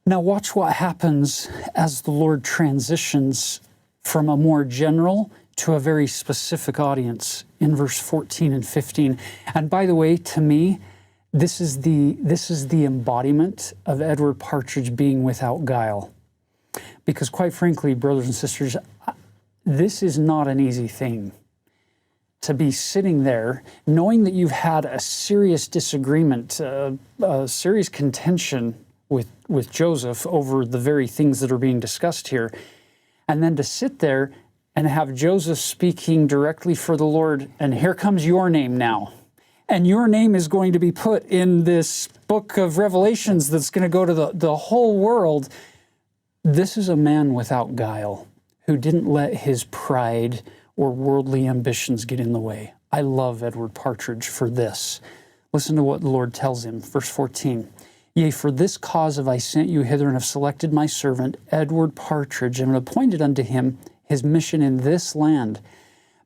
Now watch what happens as the Lord transitions from a more general to a very specific audience in verse 14 and 15. And by the way, to me, this is the embodiment of Edward Partridge being without guile. Because quite frankly, brothers and sisters, this is not an easy thing. To be sitting there, knowing that you've had a serious disagreement, a serious contention with Joseph over the very things that are being discussed here, and then to sit there and have Joseph speaking directly for the Lord, and here comes your name now. And your name is going to be put in this book of Revelations that's going to go to the whole world. This is a man without guile who didn't let his pride or worldly ambitions get in the way. I love Edward Partridge for this. Listen to what the Lord tells him, verse 14. Yea, for this cause have I sent you hither, and have selected my servant Edward Partridge, and appointed unto him his mission in this land.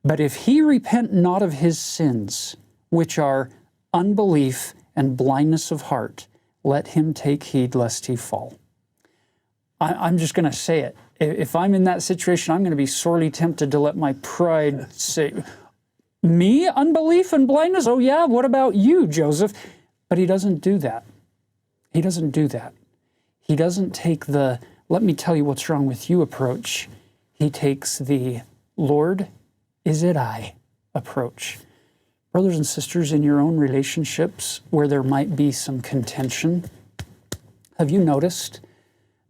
But if he repent not of his sins, which are unbelief and blindness of heart, let him take heed lest he fall. I'm just going to say it. If I'm in that situation, I'm going to be sorely tempted to let my pride say, me, unbelief and blindness? Oh yeah, what about you, Joseph? But he doesn't do that. He doesn't do that. He doesn't take the, let me tell you what's wrong with you approach. He takes the, Lord, is it I approach. Brothers and sisters, in your own relationships where there might be some contention, have you noticed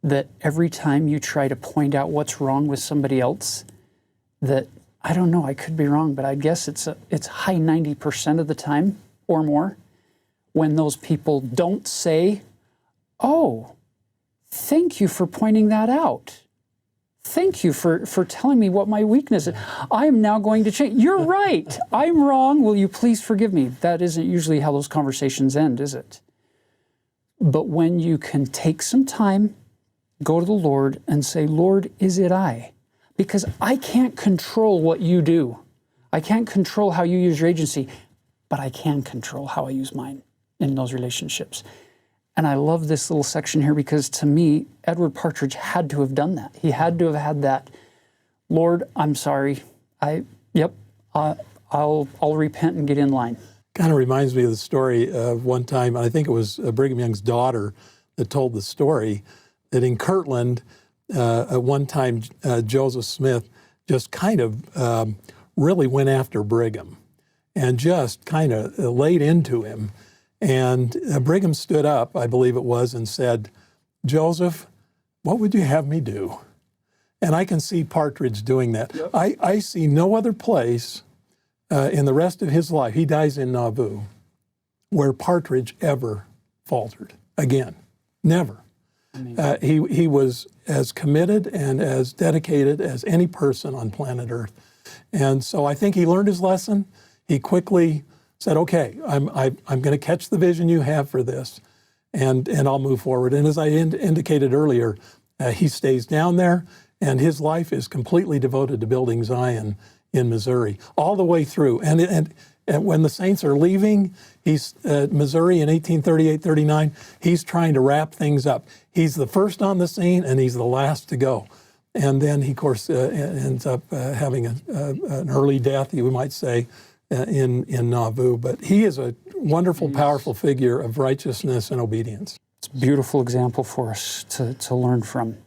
that every time you try to point out what's wrong with somebody else, that, I don't know, I could be wrong, but I guess it's high 90% of the time or more, when those people don't say, oh, thank you for pointing that out. Thank you for telling me what my weakness is. I am now going to change. You're right. I'm wrong. Will you please forgive me? That isn't usually how those conversations end, is it? But when you can take some time, go to the Lord and say, Lord, is it I? Because I can't control what you do. I can't control how you use your agency, but I can control how I use mine in those relationships. And I love this little section here because to me, Edward Partridge had to have done that. He had to have had that, Lord, I'm sorry. I'll repent and get in line. Kind of reminds me of the story of one time, I think it was Brigham Young's daughter that told the story, that in Kirtland, at one time, Joseph Smith just kind of really went after Brigham and just kind of laid into him. And Brigham stood up, I believe it was, and said, Joseph, what would you have me do? And I can see Partridge doing that. Yep. I see no other place in the rest of his life, he dies in Nauvoo, where Partridge ever faltered again. Never. He was as committed and as dedicated as any person on planet Earth. And so I think he learned his lesson. He quickly said, okay, I'm going to catch the vision you have for this, and I'll move forward. And as I indicated earlier, he stays down there, and his life is completely devoted to building Zion in Missouri, all the way through. And when the saints are leaving, he's Missouri in 1838-39, he's trying to wrap things up. He's the first on the scene, and he's the last to go. And then he, of course, ends up having an early death, you might say, in Nauvoo. But he is a wonderful, powerful figure of righteousness and obedience. It's a beautiful example for us to learn from.